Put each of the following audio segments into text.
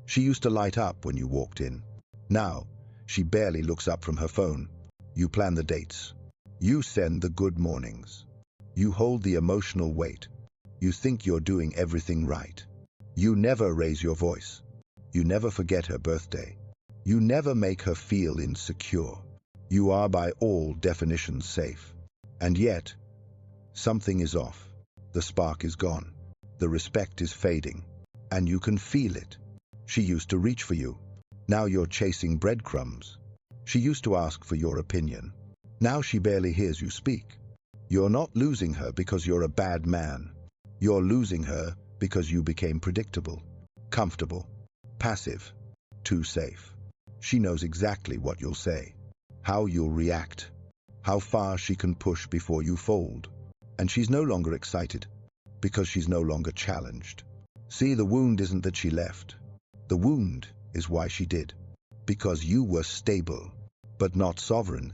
She used to light up when you walked in. Now, she barely looks up from her phone. You plan the dates. You send the good mornings. You hold the emotional weight. You think you're doing everything right. You never raise your voice. You never forget her birthday. You never make her feel insecure. You are by all definitions safe. And yet, something is off. The spark is gone. The respect is fading. And you can feel it. She used to reach for you. Now you're chasing breadcrumbs. She used to ask for your opinion. Now she barely hears you speak. You're not losing her because you're a bad man. You're losing her because you became predictable, comfortable, passive, too safe. She knows exactly what you'll say, how you'll react, how far she can push before you fold. And she's no longer excited because she's no longer challenged. See, the wound isn't that she left. The wound is why she did. Because you were stable, but not sovereign,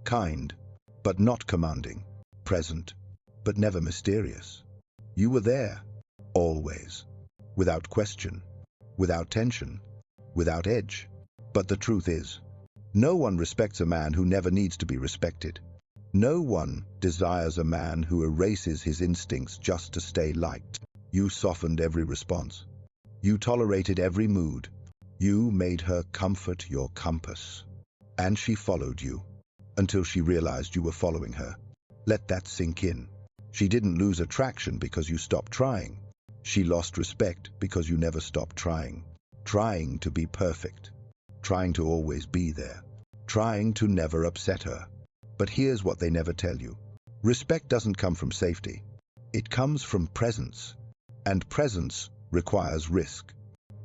kind, but not commanding, present, but never mysterious. You were there, always, without question, without tension, without edge. But the truth is, no one respects a man who never needs to be respected. No one desires a man who erases his instincts just to stay liked. You softened every response. You tolerated every mood. You made her comfort your compass. And she followed you, until she realized you were following her. Let that sink in. She didn't lose attraction because you stopped trying. She lost respect because you never stopped trying. Trying to be perfect. Trying to always be there. Trying to never upset her. But here's what they never tell you. Respect doesn't come from safety. It comes from presence. And presence requires risk.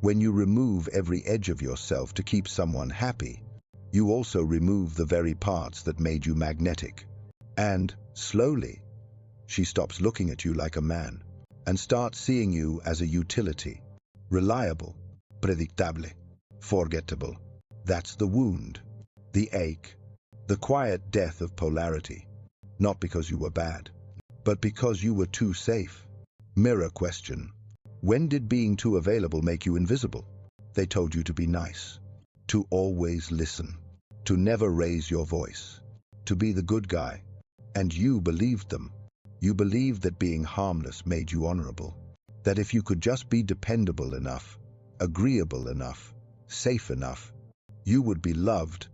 When you remove every edge of yourself to keep someone happy, you also remove the very parts that made you magnetic. And, slowly, she stops looking at you like a man and starts seeing you as a utility. Reliable, predictable, forgettable. That's the wound, the ache, the quiet death of polarity. Not because you were bad, but because you were too safe. Mirror question. When did being too available make you invisible? They told you to be nice, to always listen, to never raise your voice, to be the good guy. And you believed them. You believed that being harmless made you honorable, that if you could just be dependable enough, agreeable enough, safe enough, you would be loved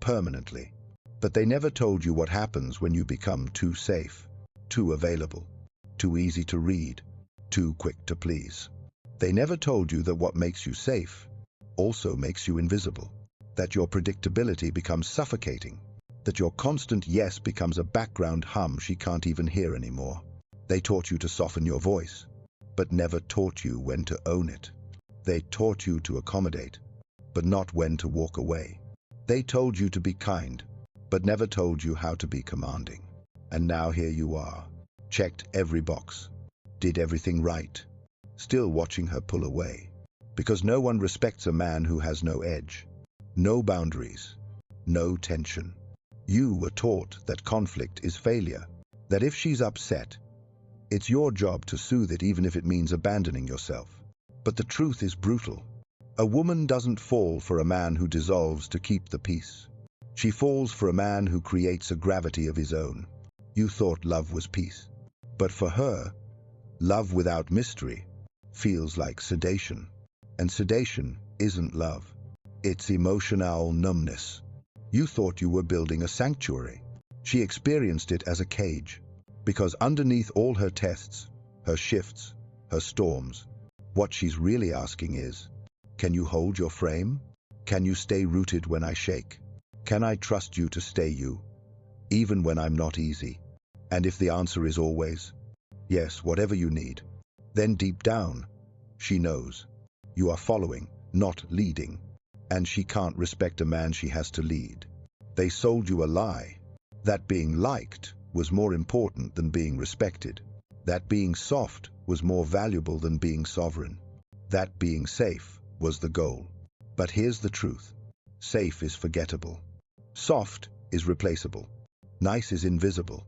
permanently. But they never told you what happens when you become too safe, too available, too easy to read, too quick to please. They never told you that what makes you safe also makes you invisible, that your predictability becomes suffocating, that your constant yes becomes a background hum she can't even hear anymore. They taught you to soften your voice, but never taught you when to own it. They taught you to accommodate, but not when to walk away. They told you to be kind, but never told you how to be commanding. And now here you are, checked every box, did everything right, still watching her pull away. Because no one respects a man who has no edge, no boundaries, no tension. You were taught that conflict is failure, that if she's upset, it's your job to soothe it even if it means abandoning yourself. But the truth is brutal. A woman doesn't fall for a man who dissolves to keep the peace. She falls for a man who creates a gravity of his own. You thought love was peace. But for her, love without mystery feels like sedation. And sedation isn't love. It's emotional numbness. You thought you were building a sanctuary. She experienced it as a cage. Because underneath all her tests, her shifts, her storms, what she's really asking is, can you hold your frame? Can you stay rooted when I shake? Can I trust you to stay you, even when I'm not easy? And if the answer is always, yes, whatever you need, then deep down, she knows. You are following, not leading. And she can't respect a man she has to lead. They sold you a lie. That being liked was more important than being respected. That being soft was more valuable than being sovereign. That being safe was the goal. But here's the truth. Safe is forgettable. Soft is replaceable. Nice is invisible.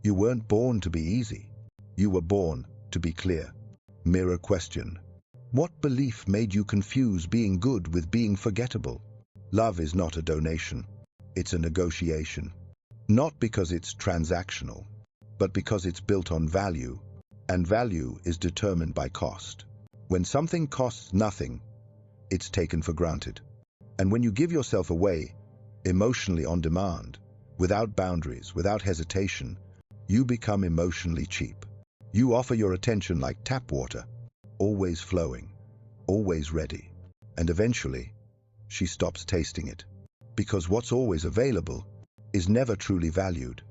You weren't born to be easy. You were born to be clear. Mirror question. What belief made you confuse being good with being forgettable? Love is not a donation. It's a negotiation. Not because it's transactional, but because it's built on value, and value is determined by cost. When something costs nothing, it's taken for granted. And when you give yourself away, emotionally on demand, without boundaries, without hesitation, you become emotionally cheap. You offer your attention like tap water, always flowing, always ready. And eventually, she stops tasting it. Because what's always available is never truly valued.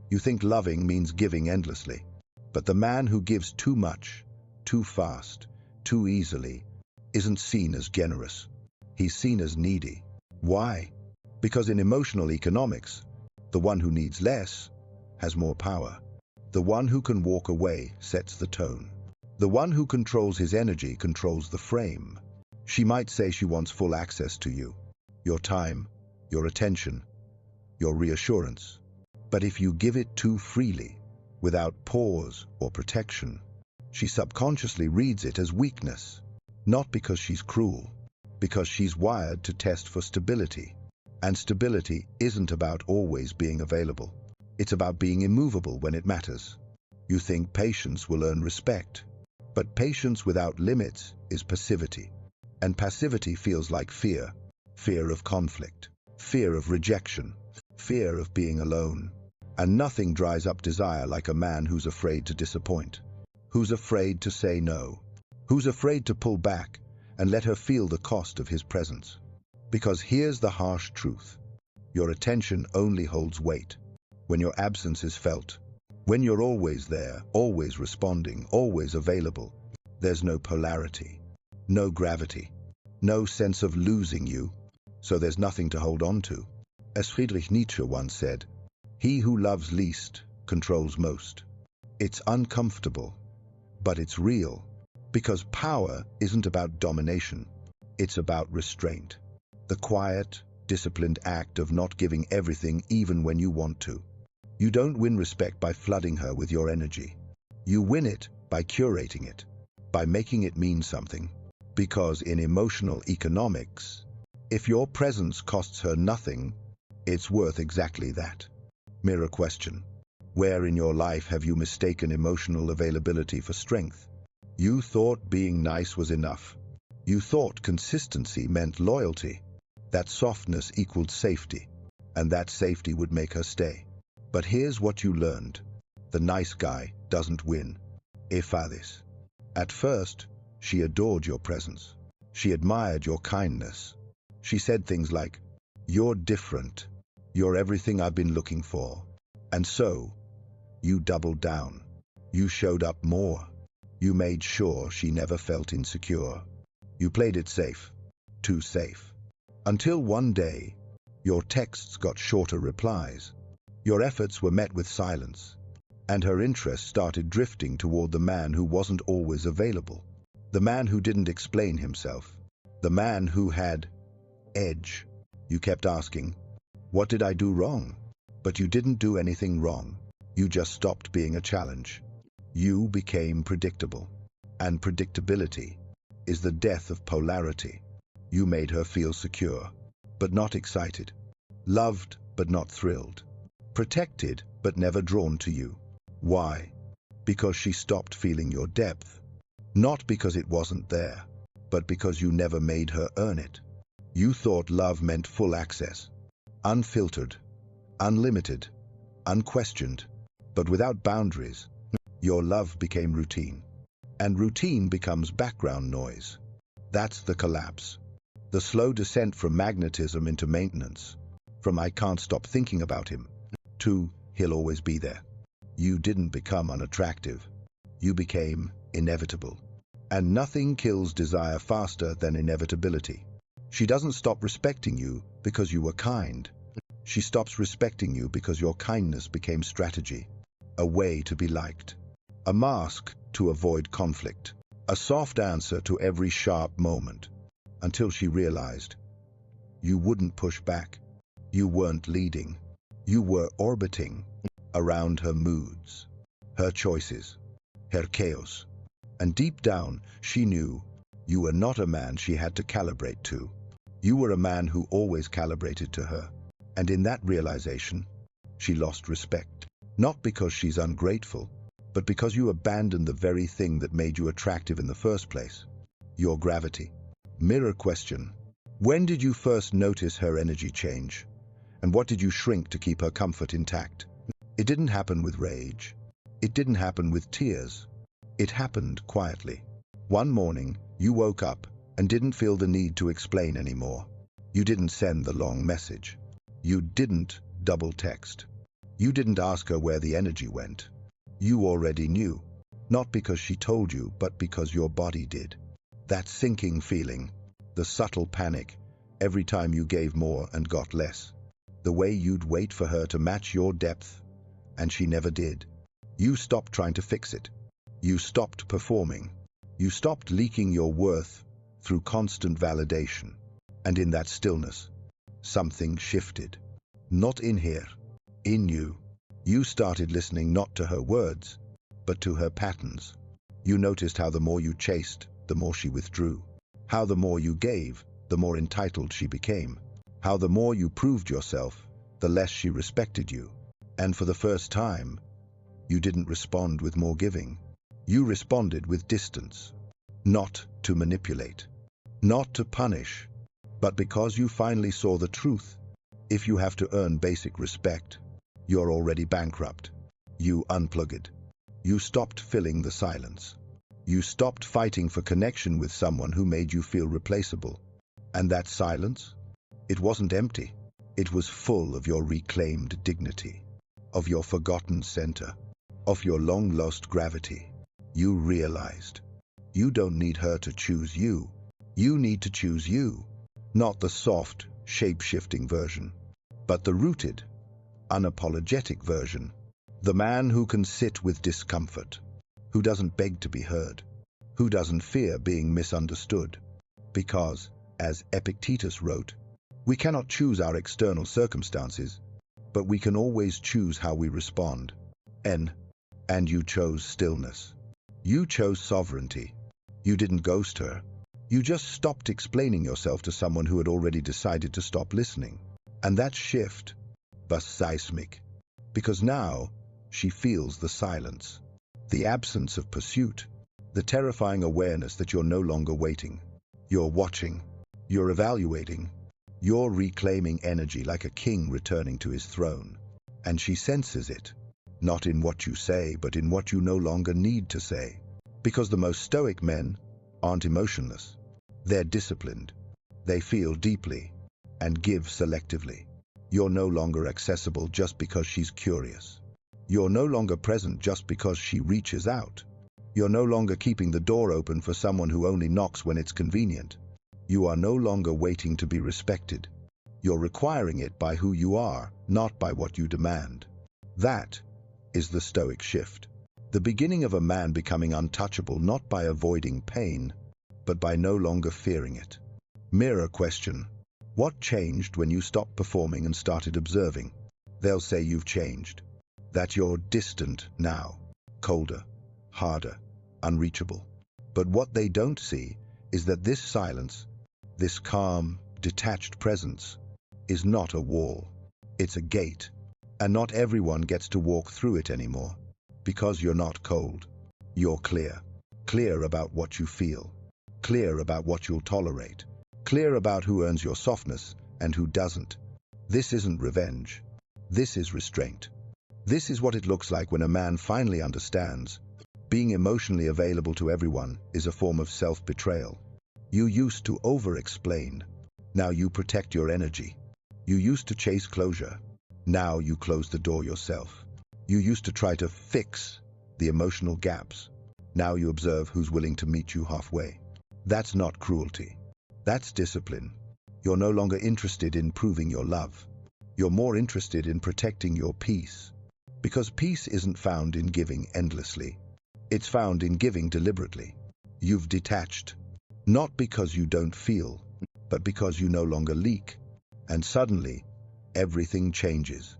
You think loving means giving endlessly. But the man who gives too much, too fast, too easily, isn't seen as generous. He's seen as needy. Why? Because in emotional economics, the one who needs less has more power. The one who can walk away sets the tone. The one who controls his energy controls the frame. She might say she wants full access to you, your time, your attention, your reassurance. But if you give it too freely, without pause or protection, she subconsciously reads it as weakness. Not because she's cruel, because she's wired to test for stability. And stability isn't about always being available. It's about being immovable when it matters. You think patience will earn respect, but patience without limits is passivity. And passivity feels like fear. Fear of conflict, fear of rejection, fear of being alone. And nothing dries up desire like a man who's afraid to disappoint, who's afraid to say no, who's afraid to pull back and let her feel the cost of his presence. Because here's the harsh truth. Your attention only holds weight when your absence is felt. When you're always there, always responding, always available, there's no polarity, no gravity, no sense of losing you, so there's nothing to hold on to. As Friedrich Nietzsche once said, "He who loves least controls most." It's uncomfortable, but it's real, because power isn't about domination, it's about restraint. The quiet, disciplined act of not giving everything even when you want to. You don't win respect by flooding her with your energy. You win it by curating it, by making it mean something. Because in emotional economics, if your presence costs her nothing, it's worth exactly that. Mirror question. Where in your life have you mistaken emotional availability for strength? You thought being nice was enough. You thought consistency meant loyalty, that softness equaled safety, and that safety would make her stay. But here's what you learned. The nice guy doesn't win. Ephadis. At first, she adored your presence. She admired your kindness. She said things like, "You're different. You're everything I've been looking for." And so, you doubled down. You showed up more. You made sure she never felt insecure. You played it safe, too safe. Until one day, your texts got shorter replies. Your efforts were met with silence, and her interest started drifting toward the man who wasn't always available. The man who didn't explain himself. The man who had edge. You kept asking, "What did I do wrong?" But you didn't do anything wrong. You just stopped being a challenge. You became predictable. And predictability is the death of polarity. You made her feel secure, but not excited. Loved, but not thrilled. Protected, but never drawn to you. Why? Because she stopped feeling your depth. Not because it wasn't there, but because you never made her earn it. You thought love meant full access, unfiltered, unlimited, unquestioned, but without boundaries. Your love became routine, and routine becomes background noise. That's the collapse. The slow descent from magnetism into maintenance, from "I can't stop thinking about him" to "he'll always be there." You didn't become unattractive. You became inevitable. And nothing kills desire faster than inevitability. She doesn't stop respecting you because you were kind. She stops respecting you because your kindness became strategy, a way to be liked, a mask to avoid conflict, a soft answer to every sharp moment, until she realized you wouldn't push back. You weren't leading. You were orbiting around her moods, her choices, her chaos. And deep down, she knew You were not a man she had to calibrate to. You were a man who always calibrated to her. And in that realization, she lost respect. Not because she's ungrateful, but because you abandoned the very thing that made you attractive in the first place. Your gravity. Mirror question. When did you first notice her energy change? And what did you shrink to keep her comfort intact? It didn't happen with rage. It didn't happen with tears. It happened quietly. One morning, you woke up and didn't feel the need to explain anymore. You didn't send the long message. You didn't double text. You didn't ask her where the energy went. You already knew, not because she told you, but because your body did. That sinking feeling, the subtle panic, every time you gave more and got less. The way you'd wait for her to match your depth, and she never did. You stopped trying to fix it. You stopped performing. You stopped leaking your worth through constant validation. And in that stillness, something shifted. Not in here, in you. You started listening not to her words, but to her patterns. You noticed how the more you chased, the more she withdrew. How the more you gave, the more entitled she became. How the more you proved yourself, the less she respected you. And for the first time, you didn't respond with more giving. You responded with distance. Not to manipulate, not to punish, but because you finally saw the truth. If you have to earn basic respect, you're already bankrupt. You unplugged. You stopped filling the silence. You stopped fighting for connection with someone who made you feel replaceable. And that silence? It wasn't empty. It was full of your reclaimed dignity, of your forgotten center, of your long-lost gravity. You realized you don't need her to choose you. You need to choose you. Not the soft, shape-shifting version, but the rooted, unapologetic version. The man who can sit with discomfort, who doesn't beg to be heard, who doesn't fear being misunderstood. Because, as Epictetus wrote, we cannot choose our external circumstances, but we can always choose how we respond. And you chose stillness. You chose sovereignty. You didn't ghost her. You just stopped explaining yourself to someone who had already decided to stop listening. And that shift was seismic, because now she feels the silence, the absence of pursuit, the terrifying awareness that you're no longer waiting. You're watching. You're evaluating. You're reclaiming energy like a king returning to his throne. And she senses it, not in what you say, but in what you no longer need to say. Because the most stoic men aren't emotionless. They're disciplined. They feel deeply and give selectively. You're no longer accessible just because she's curious. You're no longer present just because she reaches out. You're no longer keeping the door open for someone who only knocks when it's convenient. You are no longer waiting to be respected. You're requiring it by who you are, not by what you demand. That is the stoic shift. The beginning of a man becoming untouchable not by avoiding pain, but by no longer fearing it. Mirror question. What changed when you stopped performing and started observing? They'll say you've changed. That you're distant now, colder, harder, unreachable. But what they don't see is that this silence, this calm, detached presence, is not a wall. It's a gate. And not everyone gets to walk through it anymore. Because you're not cold. You're clear. Clear about what you feel. Clear about what you'll tolerate. Clear about who earns your softness and who doesn't. This isn't revenge. This is restraint. This is what it looks like when a man finally understands. Being emotionally available to everyone is a form of self-betrayal. You used to over-explain. Now you protect your energy. You used to chase closure. Now you close the door yourself. You used to try to fix the emotional gaps. Now you observe who's willing to meet you halfway. That's not cruelty. That's discipline. You're no longer interested in proving your love. You're more interested in protecting your peace. Because peace isn't found in giving endlessly. It's found in giving deliberately. You've detached. Not because you don't feel, but because you no longer leak. And suddenly, everything changes.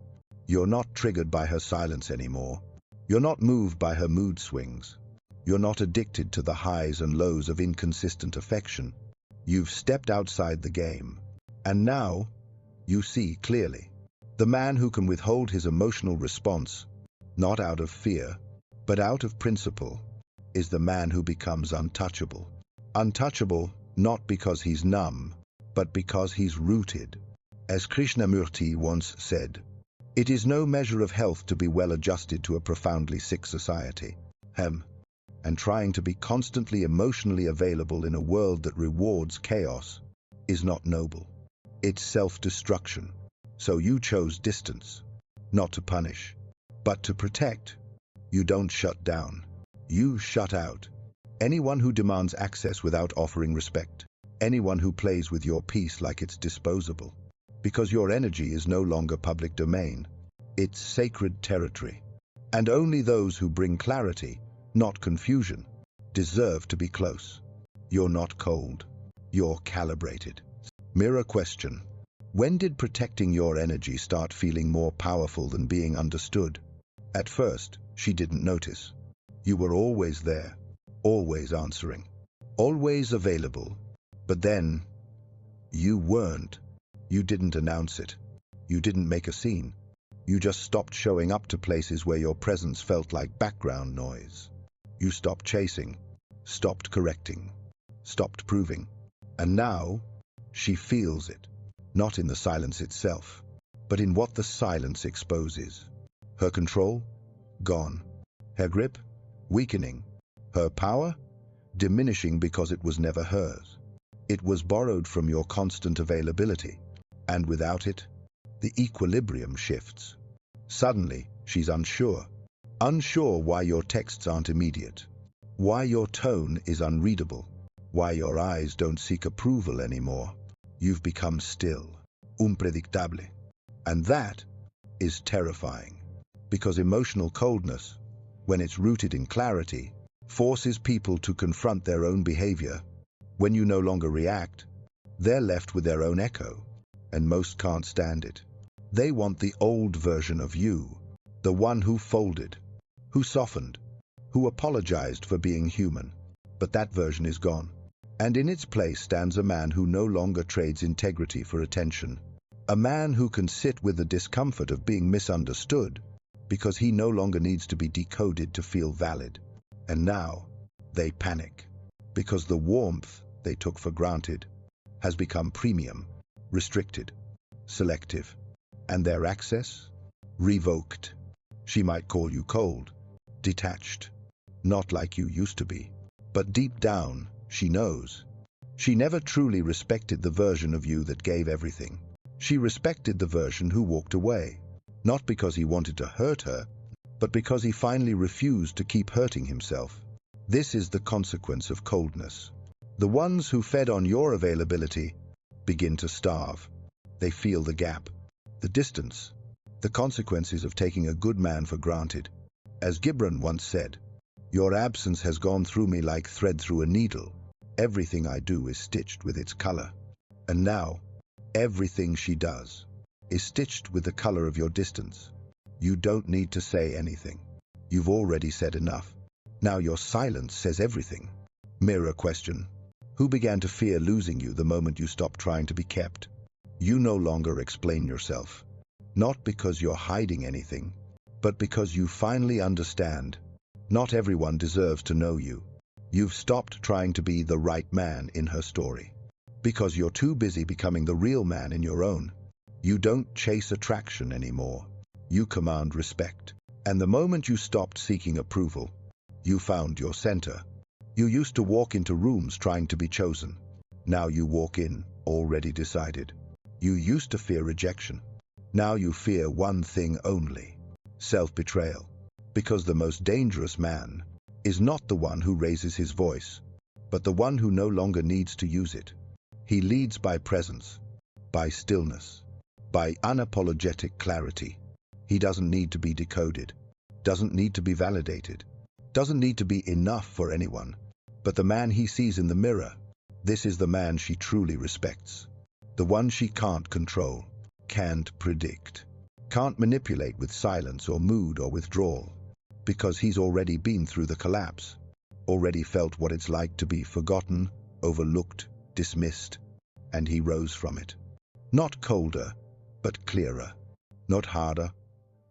You're not triggered by her silence anymore. You're not moved by her mood swings. You're not addicted to the highs and lows of inconsistent affection. You've stepped outside the game. And now, you see clearly. The man who can withhold his emotional response, not out of fear, but out of principle, is the man who becomes untouchable. Untouchable not because he's numb, but because he's rooted. As Krishnamurti once said, "It is no measure of health to be well adjusted to a profoundly sick society." And trying to be constantly emotionally available in a world that rewards chaos is not noble. It's self-destruction. So you chose distance, not to punish, but to protect. You don't shut down. You shut out. Anyone who demands access without offering respect. Anyone who plays with your peace like it's disposable. Because your energy is no longer public domain. It's sacred territory. And only those who bring clarity, not confusion, deserve to be close. You're not cold. You're calibrated. Mirror question. When did protecting your energy start feeling more powerful than being understood? At first, she didn't notice. You were always there, always answering, always available. But then, you weren't. You didn't announce it. You didn't make a scene. You just stopped showing up to places where your presence felt like background noise. You stopped chasing, stopped correcting, stopped proving. And now, she feels it. Not in the silence itself, but in what the silence exposes. Her control? Gone. Her grip? Weakening. Her power? Diminishing because it was never hers. It was borrowed from your constant availability, and without it, the equilibrium shifts. Suddenly, she's unsure. Unsure why your texts aren't immediate, why your tone is unreadable, why your eyes don't seek approval anymore. You've become still, unpredictable. And that is terrifying, because emotional coldness, when it's rooted in clarity, forces people to confront their own behavior. When you no longer react, they're left with their own echo, and most can't stand it. They want the old version of you, the one who folded, who softened, who apologized for being human. But that version is gone. And in its place stands a man who no longer trades integrity for attention. A man who can sit with the discomfort of being misunderstood because he no longer needs to be decoded to feel valid. And now, they panic because the warmth they took for granted has become premium, restricted, selective, and their access revoked. She might call you cold, detached, not like you used to be, but deep down, she knows. She never truly respected the version of you that gave everything. She respected the version who walked away, not because he wanted to hurt her, but because he finally refused to keep hurting himself. This is the consequence of coldness. The ones who fed on your availability begin to starve. They feel the gap, the distance, the consequences of taking a good man for granted. As Gibran once said, "Your absence has gone through me like thread through a needle. Everything I do is stitched with its color." And now, everything she does is stitched with the color of your distance. You don't need to say anything. You've already said enough. Now your silence says everything. Mirror question. Who began to fear losing you the moment you stopped trying to be kept? You no longer explain yourself. Not because you're hiding anything, but because you finally understand. Not everyone deserves to know you. You've stopped trying to be the right man in her story, because you're too busy becoming the real man in your own. You don't chase attraction anymore. You command respect. And the moment you stopped seeking approval, you found your center. You used to walk into rooms trying to be chosen. Now you walk in, already decided. You used to fear rejection. Now you fear one thing only: self-betrayal. Because the most dangerous man is not the one who raises his voice, but the one who no longer needs to use it. He leads by presence, by stillness, by unapologetic clarity. He doesn't need to be decoded, doesn't need to be validated, doesn't need to be enough for anyone. But the man he sees in the mirror, this is the man she truly respects. The one she can't control, can't predict, can't manipulate with silence or mood or withdrawal. Because he's already been through the collapse. already felt what it's like to be forgotten, overlooked, dismissed, and he rose from it. Not colder, but clearer. Not harder,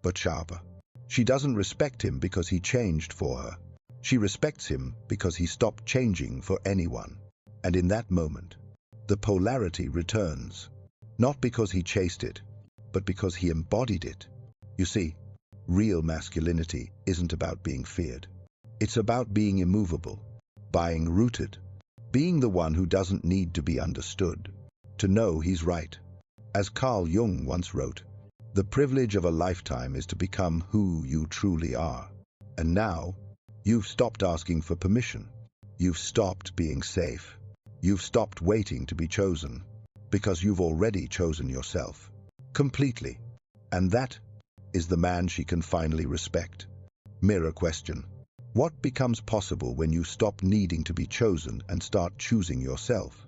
but sharper. She doesn't respect him because he changed for her. She respects him because he stopped changing for anyone. And in that moment, the polarity returns. Not because he chased it, but because he embodied it. You see, real masculinity isn't about being feared. It's about being immovable, being rooted, being the one who doesn't need to be understood, to know he's right. As Carl Jung once wrote, the privilege of a lifetime is to become who you truly are. And now, you've stopped asking for permission. You've stopped being safe. You've stopped waiting to be chosen, because you've already chosen yourself, completely. And that is the man she can finally respect. Mirror question. What becomes possible when you stop needing to be chosen and start choosing yourself?